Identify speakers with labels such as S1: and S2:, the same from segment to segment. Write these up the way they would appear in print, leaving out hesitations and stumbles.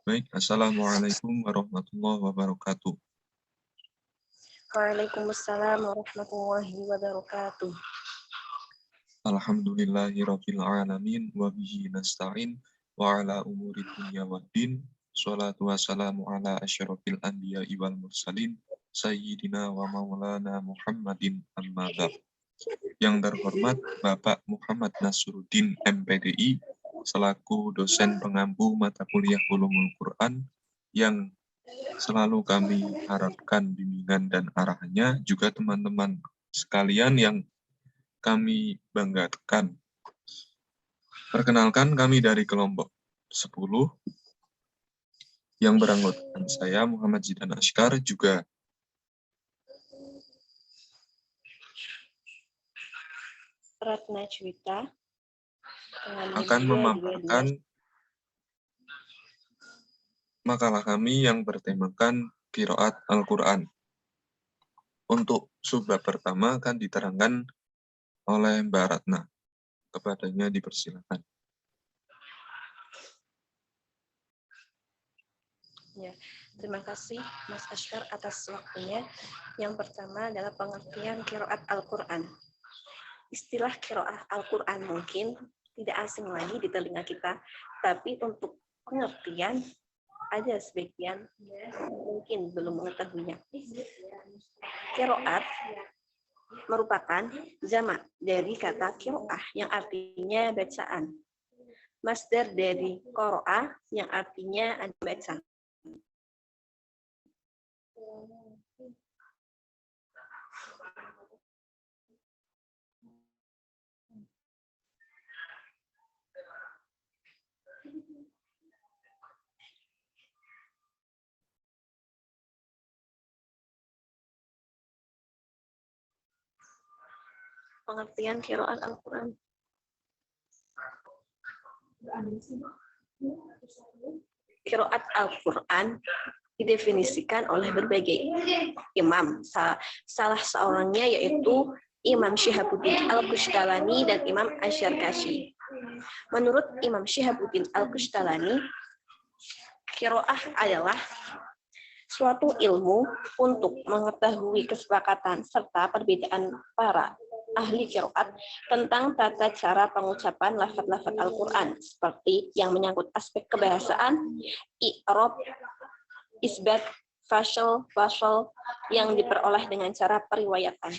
S1: Baik, Assalamualaikum warahmatullahi wabarakatuh.
S2: Waalaikumsalam warahmatullahi wabarakatuh.
S1: Alhamdulillahirabbil alamin wa bihi nasta'in wa ala umuri dunya waddin. Shalatu wassalamu ala asyrafil anbiya'i wal mursalin sayyidina wa maulana Muhammadin amma ba'd. Yang terhormat Bapak Muhammad Nasruddin MPDI selaku dosen pengampu mata kuliah Ulumul Quran yang selalu kami harapkan bimbingan dan arahannya, juga teman-teman sekalian yang kami banggakan. Perkenalkan, kami dari kelompok 10 yang beranggotakan saya Muhammad Zidan Ashkar, juga
S2: Ratna Cuita
S1: akan memaparkan makalah kami yang bertemakan Qiraat Al-Quran. Untuk subbab pertama akan diterangkan oleh Mbak Ratna. Kepadanya dipersilakan.
S2: Ya, terima kasih Mas Ashkar atas waktunya. Yang pertama adalah pengertian qiraat Al-Quran. Istilah qiraat Al-Quran mungkin tidak asing lagi di telinga kita, tapi untuk pengertian ada sebagian mungkin belum mengetahuinya. Qiraat merupakan jamak dari kata qiraah yang artinya bacaan. Masdar dari qara'a yang artinya ada baca. Pengertian qiraat Al-Quran. Qiraat Al-Quran didefinisikan oleh berbagai imam. Salah seorangnya yaitu Imam Syihabuddin Al-Qustalani dan Imam Asy-Syarkashi. Menurut Imam Syihabuddin Al-Qustalani, qiraah adalah suatu ilmu untuk mengetahui kesepakatan serta perbedaan para ahli qiraat tentang tata cara pengucapan lafaz-lafaz Al-Quran, seperti yang menyangkut aspek kebahasaan, i'rab, isbat, fasal yang diperoleh dengan cara periwayatan.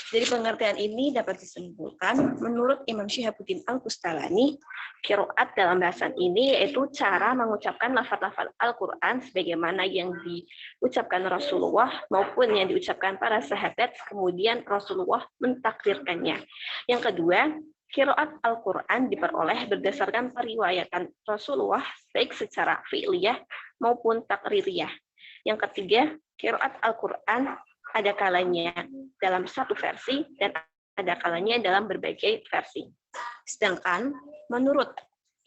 S2: Dari pengertian ini dapat disimpulkan, menurut Imam Syihabuddin Al-Qustalani, qiraat dalam bahasan ini yaitu cara mengucapkan lafaz-lafaz Al-Quran sebagaimana yang diucapkan Rasulullah maupun yang diucapkan para sahabat, kemudian Rasulullah mentakrirkannya. Yang kedua, qiraat Al-Quran diperoleh berdasarkan periwayatan Rasulullah baik secara fi'liyah maupun takririyah. Yang ketiga, qiraat Al-Quran ada kalanya dalam satu versi dan ada kalanya dalam berbagai versi. Sedangkan menurut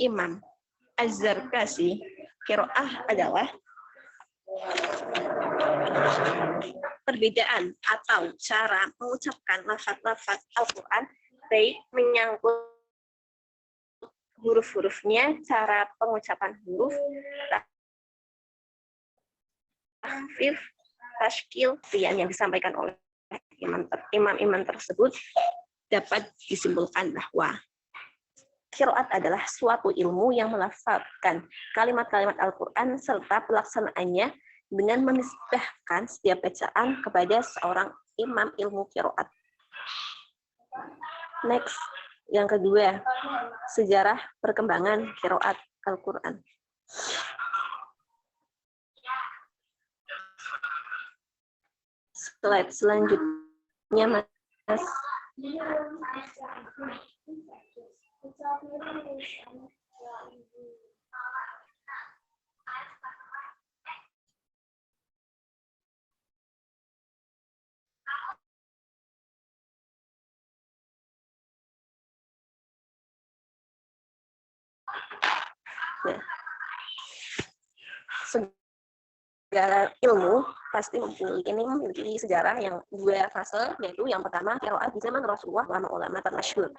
S2: Imam Az-Zarkashi, qiraah adalah perbedaan atau cara mengucapkan lafaz-lafaz Al-Quran baik menyangkut huruf-hurufnya, cara pengucapan huruf, tahfif, tashkil, yang disampaikan oleh imam-imam tersebut, dapat disimpulkan bahwa qiraat adalah suatu ilmu yang melafazkan kalimat-kalimat Al-Quran serta pelaksanaannya dengan menisbahkan setiap bacaan kepada seorang imam ilmu qiraat. Next, yang kedua, sejarah perkembangan qiraat Al-Quran. Slide selanjutnya, Mas. Nah, segala ilmu pasti memiliki sejarah yang dua fase, yaitu yang pertama qiraat di zaman Rasulullah, ulama-ulama termasyhur.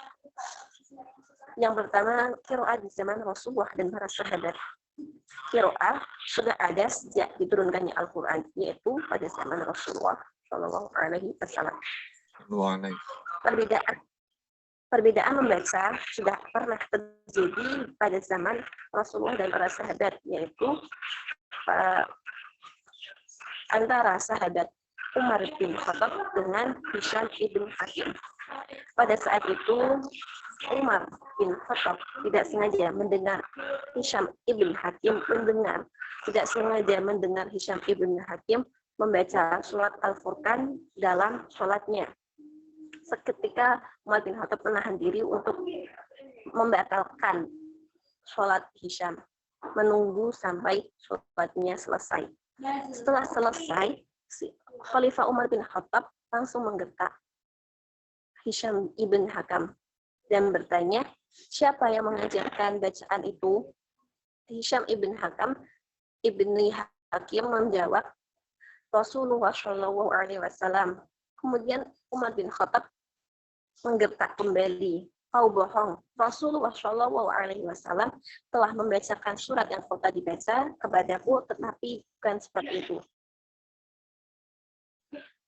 S2: Yang pertama, qiraat di zaman Rasulullah dan para sahabat. Qiraat sudah ada sejak diturunkannya Al-Quran, yaitu pada zaman Rasulullah Shallallahu Alaihi Wasallam. Perbedaan membaca sudah pernah terjadi pada zaman Rasulullah dan para sahabat, yaitu antara sahabat Umar bin Khattab dengan Hisham ibn Hakim. Pada saat itu, Umar bin Khattab tidak sengaja mendengar Hisham ibn Hakim membaca surat Al-Furqan dalam sholatnya. Seketika Umar bin Khattab menahan diri untuk membatalkan sholat Hisham, menunggu sampai sholatnya selesai. Setelah selesai, Khalifah Umar bin Khattab langsung menggertak Hisham ibn Hakam dan bertanya, siapa yang mengajarkan bacaan itu? Hisham ibn Hakam ibni Hakim menjawab, Rasulullah Shallallahu Alaihi Wasallam. Kemudian Umar bin Khattab menggertak kembali, kau bohong. Rasulullah Shallallahu Alaihi Wasallam telah membacakan surat yang kau tadi baca kepadaku, tetapi bukan seperti itu.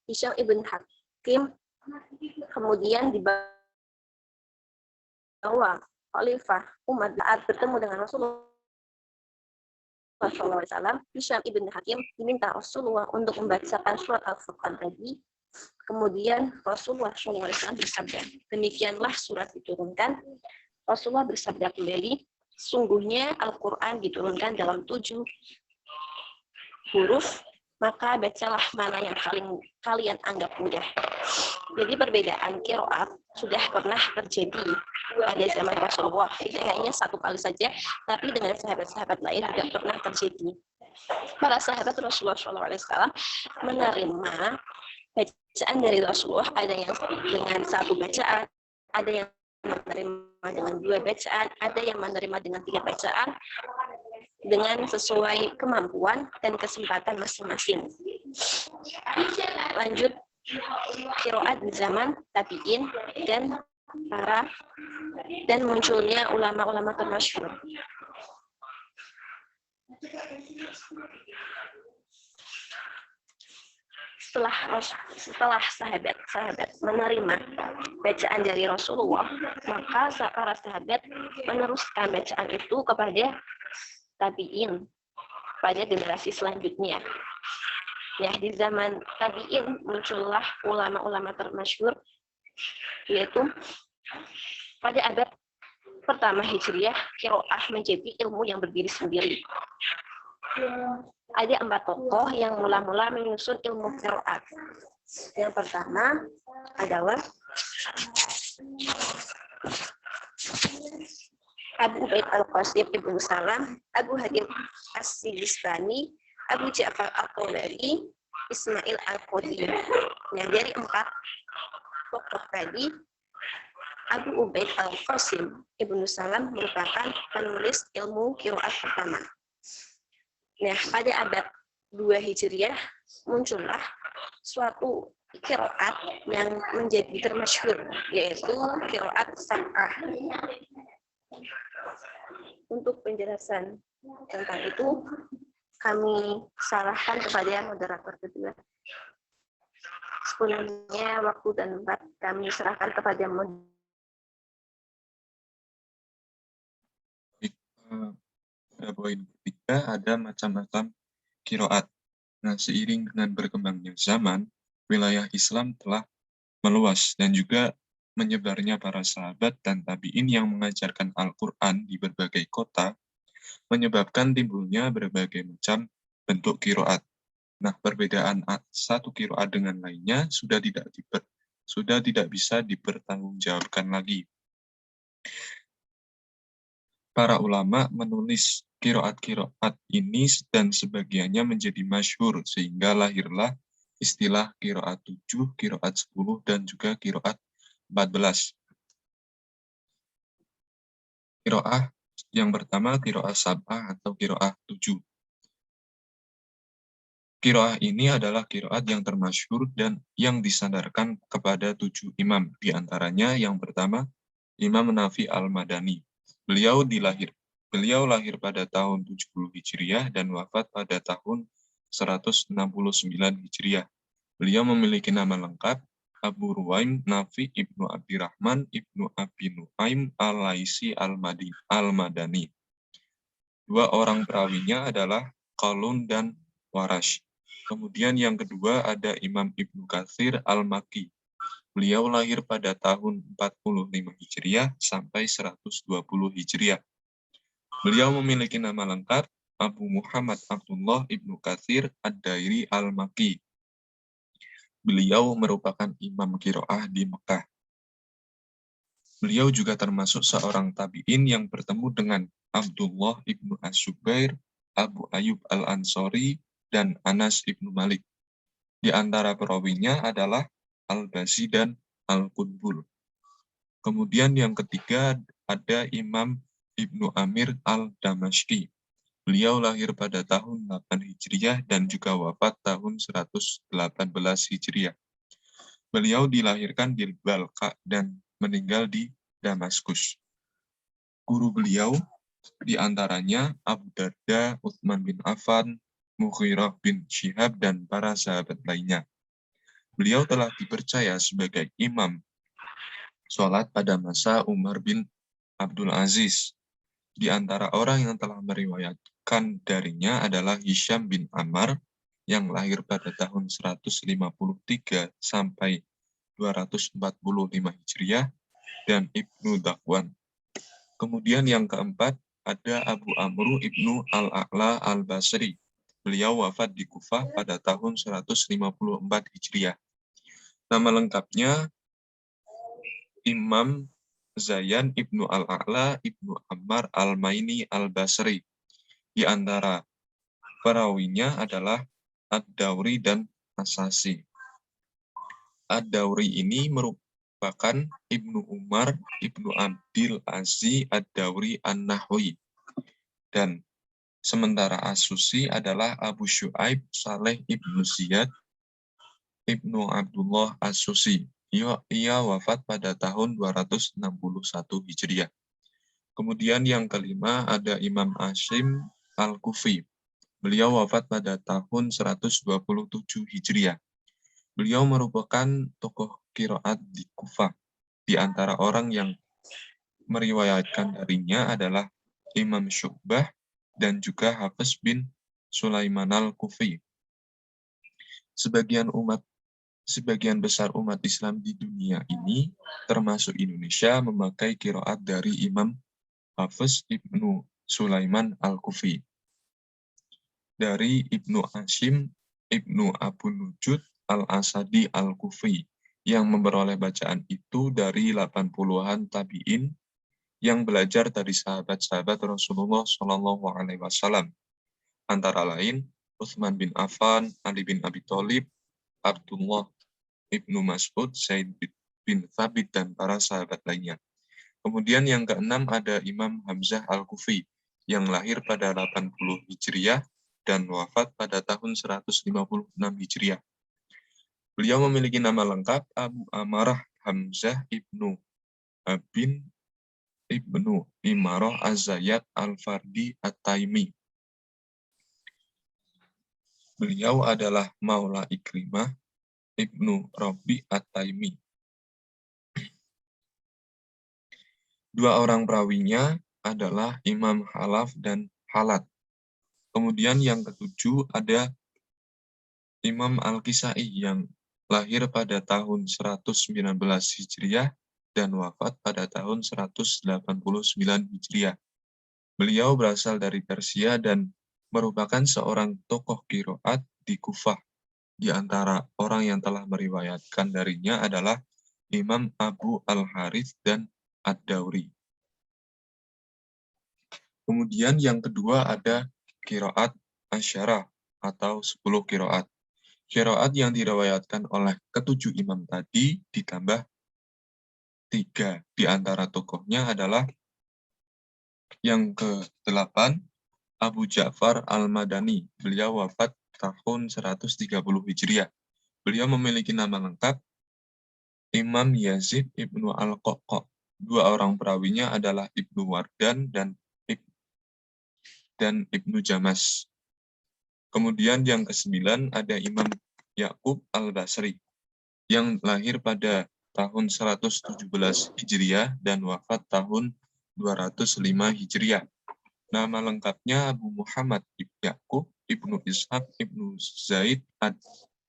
S2: Hisham ibn Hakim kemudian dibawa Khalifah Umar saat bertemu dengan Rasulullah SAW. Hisham ibn Hakim diminta Rasulullah untuk membacakan surat Al-Furqan tadi. Kemudian Rasulullah SAW bersabda, demikianlah surat diturunkan. Rasulullah bersabda kembali, sungguhnya Al-Quran diturunkan dalam 7 huruf, maka bacalah mana yang kalian anggap mudah. Jadi perbedaan qiraat sudah pernah terjadi pada zaman Rasulullah. Tidak hanya satu kali saja, tapi dengan sahabat-sahabat lain juga pernah terjadi. Para sahabat Rasulullah SAW menerima bacaan dari Rasulullah, ada yang dengan satu bacaan, ada yang menerima dengan 2 bacaan, ada yang menerima dengan 3 bacaan, dengan sesuai kemampuan dan kesempatan masing-masing. Lanjut, qiraat di zaman tabi'in dan munculnya ulama-ulama termasyhur. Setelah sahabat menerima bacaan dari Rasulullah, maka para sahabat meneruskan bacaan itu kepada tabi'in pada generasi selanjutnya. Ya, di zaman tabi'in muncullah ulama-ulama termasyhur, yaitu pada abad pertama Hijriah, qiraah menjadi ilmu yang berdiri sendiri. Ada 4 tokoh yang mula-mula menyusun ilmu qiraat. Yang pertama adalah Abu Ubaid Al-Qasim Ibnu Salam, Abu Hatim As-Sijistani, Abu Ja'far Al-Tabari, Ismail Al-Qadi. Nah, dari 4 tokoh tadi, Abu Ubaid Al-Qasim Ibnu Salam merupakan penulis ilmu qiraat pertama. Nah, pada abad 2 Hijriah muncullah suatu qiraat yang menjadi termasyhur, yaitu qiraat sab'ah. Untuk penjelasan tentang itu, kami salahkan kepada moderator kedua. Sepenuhnya waktu dan tempat kami serahkan kepada moderator.
S1: Poin ketiga, ada macam-macam qiraat. Nah, seiring dengan berkembangnya zaman, wilayah Islam telah meluas dan juga menyebarnya para sahabat dan tabi'in yang mengajarkan Al-Quran di berbagai kota, menyebabkan timbulnya berbagai macam bentuk qiraat. Nah, perbedaan satu qiraat dengan lainnya sudah tidak bisa dipertanggungjawabkan lagi. Para ulama menulis qiraat-qiraat ini dan sebagiannya menjadi masyhur, sehingga lahirlah istilah qiraat 7, qiraat 10, dan juga qiraat 14. Qiraah yang pertama, qiraat sab'ah atau qiraat 7. Qiraah ini adalah qiraat yang termasyhur dan yang disandarkan kepada 7 imam. Di antaranya yang pertama, Imam Nafi Al-Madani. Beliau lahir pada tahun 70 Hijriah dan wafat pada tahun 169 Hijriah. Beliau memiliki nama lengkap Abu Ruwaim Nafi Ibnu Abdirrahman Ibnu Abi Nuaim Al-Laisi Al-Madani. Dua orang perawinya adalah Qalun dan Warash. Kemudian yang kedua ada Imam Ibnu Katsir Al-Makki. Beliau lahir pada tahun 45 Hijriah sampai 120 Hijriah. Beliau memiliki nama lengkap Abu Muhammad Abdullah Ibnu Katsir Ad-Dairi Al-Makki. Beliau merupakan imam qiraah di Mekah. Beliau juga termasuk seorang tabi'in yang bertemu dengan Abdullah Ibnu As-Subair, Abu Ayyub Al-Ansori, dan Anas Ibnu Malik. Di antara perawinya adalah Al-Bazi dan Al-Qutbul. Kemudian yang ketiga ada Imam Ibnu Amir Al-Damashqi. Beliau lahir pada tahun 8 Hijriah dan juga wafat tahun 118 Hijriah. Beliau dilahirkan di Balqa dan meninggal di Damaskus. Guru beliau di antaranya Abu Darda, Utsman bin Affan, Mughirah bin Syihab, dan para sahabat lainnya. Beliau telah dipercaya sebagai imam sholat pada masa Umar bin Abdul Aziz. Di antara orang yang telah meriwayatkan darinya adalah Hisham bin Ammar yang lahir pada tahun 153 sampai 245 Hijriah dan Ibnu Dakwan. Kemudian yang keempat ada Abu Amru Ibnu Al-A'la Al-Basri. Beliau wafat di Kufah pada tahun 154 Hijriah. Nama lengkapnya Imam Zayan Ibnu Al-A'la Ibnu Ammar Al-Maini Al-Basri. Di antara perawinya adalah Ad-Dawri dan Asasi. Ad-Dawri ini merupakan Ibnu Umar Ibnu Abdil Aziz Ad-Dawri An-Nahwi. Dan sementara As-Susi adalah Abu Syuaib Saleh Ibnu Ziyad Ibnu Abdullah As-Susi. Ia wafat pada tahun 261 Hijriah. Kemudian yang kelima ada Imam Asim Al-Kufi. Beliau wafat pada tahun 127 Hijriah. Beliau merupakan tokoh qiraat di Kufah. Di antara orang yang meriwayatkan darinya adalah Imam Syu'bah dan juga Hafiz bin Sulaiman Al-Kufi. Sebagian besar umat Islam di dunia ini, termasuk Indonesia, memakai qiraat dari Imam Hafiz Ibnu Sulaiman Al-Kufi. Dari Ibnu Asim, Ibnu Abu Nujud Al-Asadi Al-Kufi, yang memperoleh bacaan itu dari 80-an tabi'in yang belajar dari sahabat-sahabat Rasulullah SAW. Antara lain, Utsman bin Affan, Ali bin Abi Thalib, Abdullah Ibnu Mas'ud, Zaid bin Thabit, dan para sahabat lainnya. Kemudian yang keenam ada Imam Hamzah Al-Kufi, yang lahir pada 80 Hijriah dan wafat pada tahun 156 Hijriah. Beliau memiliki nama lengkap Abu Amarah Hamzah Ibnu Abin Ibnu Imarah Az-Zayyad Al-Fardi At-Taimi. Beliau adalah Maula Ikrimah Ibnu Rabi At-Taimi. Dua orang perawinya adalah Imam Halaf dan Halat. Kemudian yang ketujuh ada Imam Al-Kisai yang lahir pada tahun 119 Hijriah dan wafat pada tahun 189 Hijriah. Beliau berasal dari Persia dan merupakan seorang tokoh qiraat di Kufah. Di antara orang yang telah meriwayatkan darinya adalah Imam Abu Al-Harith dan Ad-Dawri. Kemudian yang kedua ada qiraat asyarah atau 10 qiraat. Qiraat yang diriwayatkan oleh ketujuh imam tadi ditambah 3. Di antara tokohnya adalah yang ke-8 Abu Ja'far Al-Madani. Beliau wafat tahun 130 Hijriah. Beliau memiliki nama lengkap Imam Yazid Ibnu Al-Qoqo. Dua orang perawinya adalah Ibnu Wardan dan Ibnu Jamas. Kemudian yang ke-9 ada Imam Ya'qub Al-Basri yang lahir pada tahun 117 Hijriah dan wafat tahun 205 Hijriah. Nama lengkapnya Abu Muhammad Ibnu Ya'qub Ibnu Ishaq Ibnu Zaid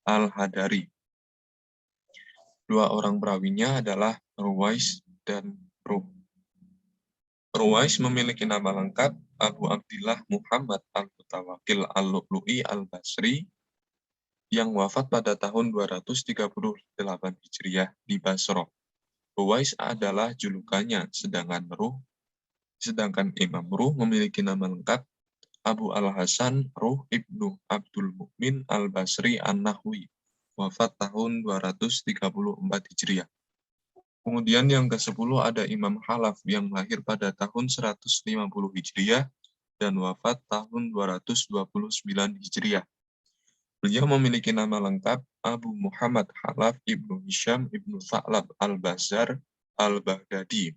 S1: Al-Hadari. Dua orang perawinya adalah Ruwais dan Ruh. Ruwais memiliki nama lengkap Abu Abdillah Muhammad Al-Mutawakil Al-Lu'lu'i Al-Basri yang wafat pada tahun 238 Hijriah di Basra. Ruwais adalah julukannya, sedangkan Imam Ruh memiliki nama lengkap Abu Al-Hasan Ruh Ibnu Abdul Mukmin Al-Basri An-Nahwi, wafat tahun 234 Hijriah. Kemudian yang ke-10 ada Imam Khalaf yang lahir pada tahun 150 Hijriah dan wafat tahun 229 Hijriah. Beliau memiliki nama lengkap Abu Muhammad Khalaf Ibnu Hisham Ibnu Tha'lab Al-Bazar Al-Baghdadi.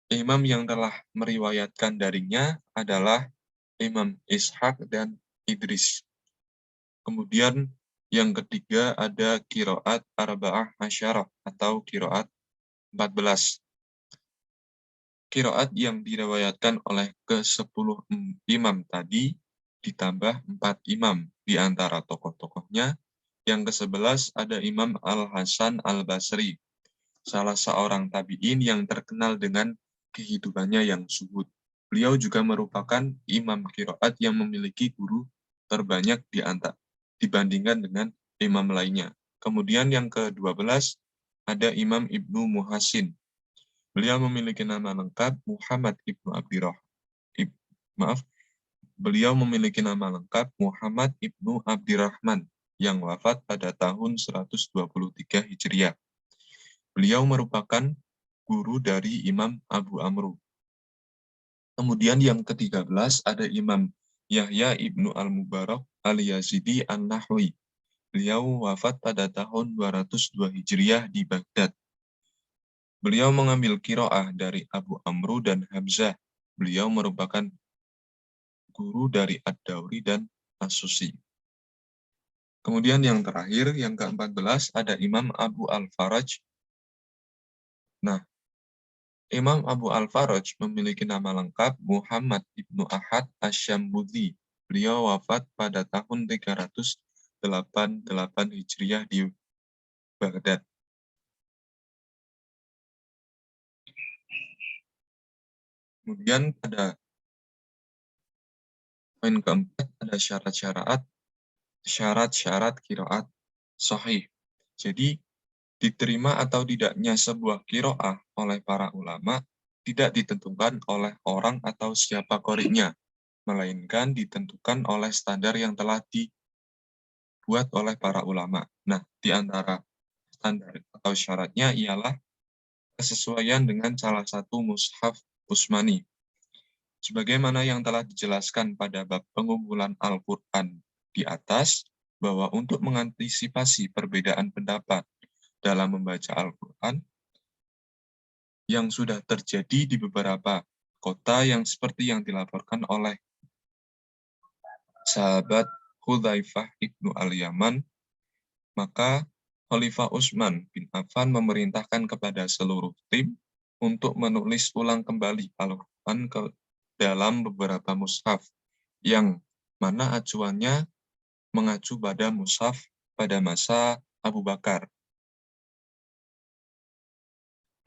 S1: Imam yang telah meriwayatkan darinya adalah Imam Ishaq dan Idris. Kemudian yang ketiga ada Qiraat Arba'ah Asyarah atau Qiraat 14. Qiraat yang diriwayatkan oleh ke-10 imam tadi ditambah 4 imam di antara tokoh-tokohnya. Yang ke-11 ada Imam Al-Hasan Al-Basri, salah seorang tabi'in yang terkenal dengan kehidupannya yang zuhud. Beliau juga merupakan imam qiraat yang memiliki guru terbanyak dibandingkan dengan imam lainnya. Kemudian yang ke-12 ada Imam Ibnu Muhassin. Beliau memiliki nama lengkap Muhammad Ibnu Beliau memiliki nama lengkap Muhammad Ibnu Abdirrahman yang wafat pada tahun 123 Hijriah. Beliau merupakan guru dari Imam Abu Amru. Kemudian yang ke-13 ada Imam Yahya Ibnu Al-Mubarak Al-Yazidi An-Nahwi. Beliau wafat pada tahun 202 Hijriah di Baghdad. Beliau mengambil qiraah dari Abu Amru dan Hamzah. Beliau merupakan guru dari Ad-Dauri dan As-Susi. Kemudian yang terakhir, yang ke-14, ada Imam Abu Al-Faraj. Nah, Imam Abu Al-Faraj memiliki nama lengkap Muhammad Ibnu Ahad Asy-Syambudhi. Beliau wafat pada tahun 388 Hijriah di Baghdad. Kemudian pada poin keempat ada syarat-syarat qiraat sahih. Jadi diterima atau tidaknya sebuah qiraah oleh para ulama tidak ditentukan oleh orang atau siapa qori'nya, melainkan ditentukan oleh standar yang telah dibuat oleh para ulama. Nah, di antara standar atau syaratnya ialah kesesuaian dengan salah satu mushaf Utsmani. Sebagaimana yang telah dijelaskan pada bab pengumpulan Al-Quran di atas, bahwa untuk mengantisipasi perbedaan pendapat dalam membaca Al-Quran yang sudah terjadi di beberapa kota yang seperti yang dilaporkan oleh sahabat Hudzaifah Ibnu Al-Yaman, maka Khalifah Utsman bin Affan memerintahkan kepada seluruh tim untuk menulis ulang kembali Al-Quran ke dalam beberapa mushaf, yang mana acuannya mengacu pada mushaf pada masa Abu Bakar.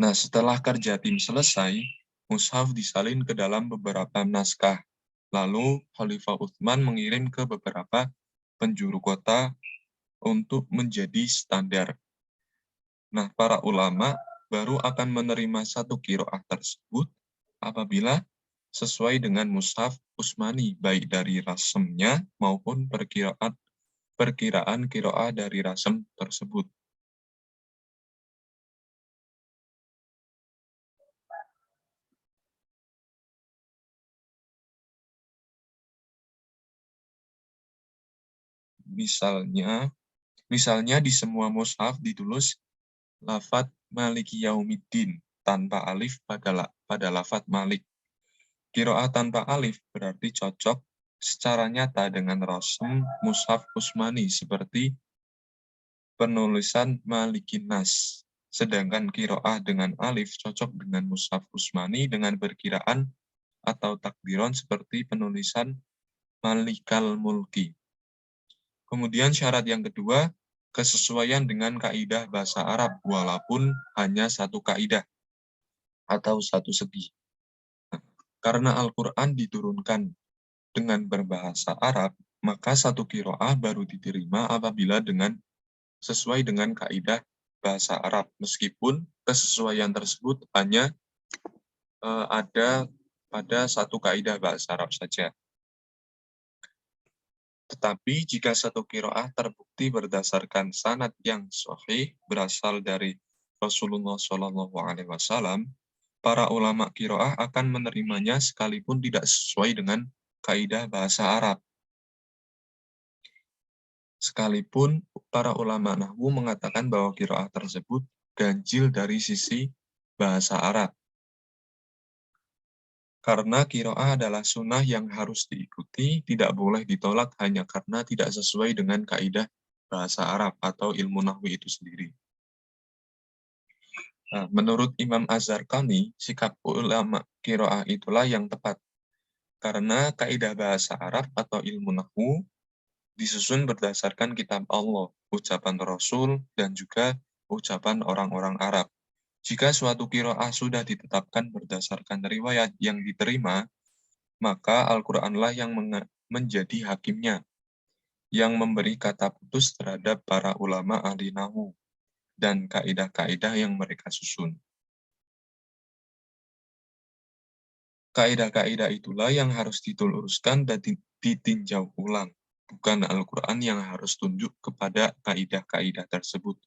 S1: Nah, setelah kerja tim selesai, mushaf disalin ke dalam beberapa naskah. Lalu Khalifah Utsman mengirim ke beberapa penjuru kota untuk menjadi standar. Nah, para ulama baru akan menerima satu qiraah tersebut apabila sesuai dengan mushaf Utsmani, baik dari rasemnya maupun perkiraan qiraah dari rasem tersebut. Misalnya di semua mushaf ditulis lafadz Maliki Yaumiddin tanpa alif pada lafadz Malik. Qiraah tanpa alif berarti cocok secara nyata dengan rasm mushaf Utsmani seperti penulisan Malikin Nas. Sedangkan qiraah dengan alif cocok dengan mushaf Utsmani dengan perkiraan atau takdiron seperti penulisan Malikal Mulki. Kemudian syarat yang kedua, kesesuaian dengan kaidah bahasa Arab walaupun hanya satu kaidah atau satu segi. Karena Al-Quran diturunkan dengan berbahasa Arab, maka satu qiraah baru diterima apabila sesuai dengan kaidah bahasa Arab, meskipun kesesuaian tersebut hanya ada pada satu kaidah bahasa Arab saja. Tetapi jika satu qiraah terbukti berdasarkan sanad yang sahih berasal dari Rasulullah SAW, para ulama qiraah akan menerimanya sekalipun tidak sesuai dengan kaidah bahasa Arab. Sekalipun para ulama nahwu mengatakan bahwa qiraah tersebut ganjil dari sisi bahasa Arab. Karena qiraah adalah sunnah yang harus diikuti, tidak boleh ditolak hanya karena tidak sesuai dengan kaidah bahasa Arab atau ilmu nahwu itu sendiri. Nah, menurut Imam Az-Zarqani, sikap ulama qiraah itulah yang tepat. Karena kaidah bahasa Arab atau ilmu nahwu disusun berdasarkan kitab Allah, ucapan Rasul, dan juga ucapan orang-orang Arab. Jika suatu qiraah sudah ditetapkan berdasarkan riwayat yang diterima, maka Al-Qur'anlah yang menjadi hakimnya, yang memberi kata putus terhadap para ulama ahli nahwu dan kaidah-kaidah yang mereka susun. Kaidah-kaidah itulah yang harus diteluruskan dan ditinjau ulang, bukan Al-Quran yang harus tunjuk kepada kaidah-kaidah tersebut.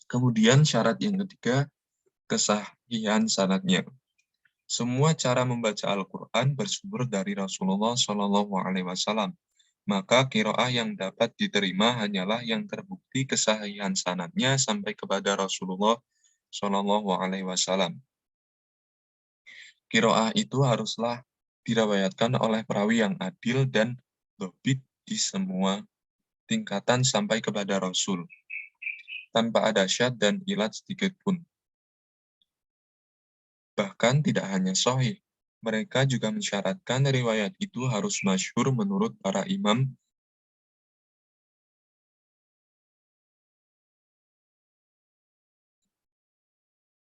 S1: Kemudian syarat yang ketiga, kesahihan sanadnya. Semua cara membaca Al-Quran bersumber dari Rasulullah SAW. Maka qiraah yang dapat diterima hanyalah yang terbukti kesahihan sanadnya sampai kepada Rasulullah SAW. Qiraah itu haruslah dirawayatkan oleh perawi yang adil dan dhabit di semua tingkatan sampai kepada Rasul, tanpa ada syad dan ilat sedikit pun. Bahkan tidak hanya sahih, mereka juga mensyaratkan riwayat itu harus masyhur menurut para imam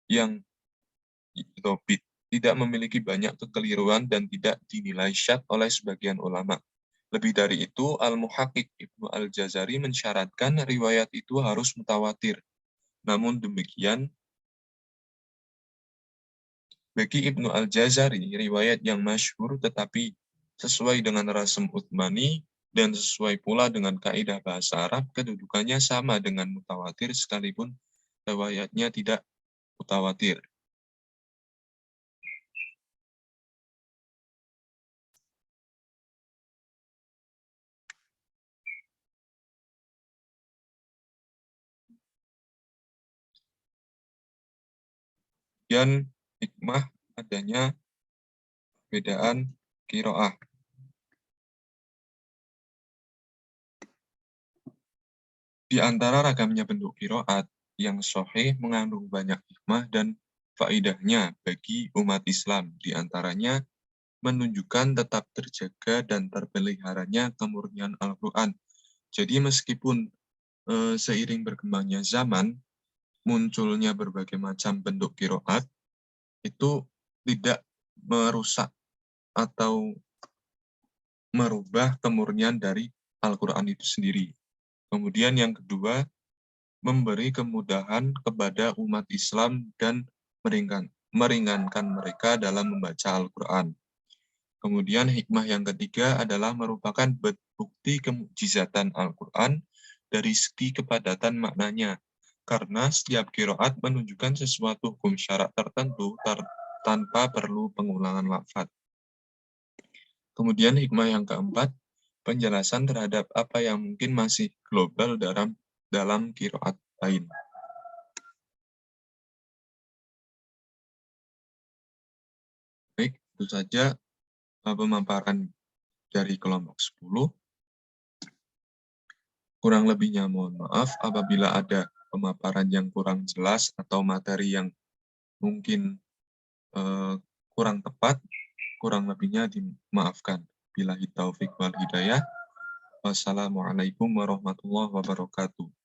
S1: yang dhabit, tidak memiliki banyak kekeliruan dan tidak dinilai syad oleh sebagian ulama. Lebih dari itu, Al-Muhaqqiq Ibnu Al-Jazari mensyaratkan riwayat itu harus mutawatir. Namun demikian, bagi Ibnu Al-Jazari, riwayat yang masyhur tetapi sesuai dengan rasm Utsmani dan sesuai pula dengan kaidah bahasa Arab, kedudukannya sama dengan mutawatir sekalipun riwayatnya tidak mutawatir. Dan hikmah adanya perbedaan qiraah. Di antara ragamnya bentuk qiraat, yang sahih mengandung banyak hikmah dan faidahnya bagi umat Islam. Di antaranya menunjukkan tetap terjaga dan terpeliharanya kemurnian Al-Quran. Jadi meskipun seiring berkembangnya zaman, munculnya berbagai macam bentuk qiraat, itu tidak merusak atau merubah kemurnian dari Al-Quran itu sendiri. Kemudian yang kedua, memberi kemudahan kepada umat Islam dan meringankan mereka dalam membaca Al-Quran. Kemudian hikmah yang ketiga adalah merupakan bukti kemukjizatan Al-Quran dari segi kepadatan maknanya, karena setiap qiraat menunjukkan sesuatu hukum syarak tertentu tanpa perlu pengulangan lafaz. Kemudian hikmah yang keempat, penjelasan terhadap apa yang mungkin masih global dalam qiraat lain. Baik, itu saja pemaparan dari kelompok 10. Kurang lebihnya mohon maaf apabila ada pemaparan yang kurang jelas atau materi yang mungkin kurang tepat, kurang lebihnya dimaafkan. Billahi taufik wal hidayah. Wassalamualaikum warahmatullahi wabarakatuh.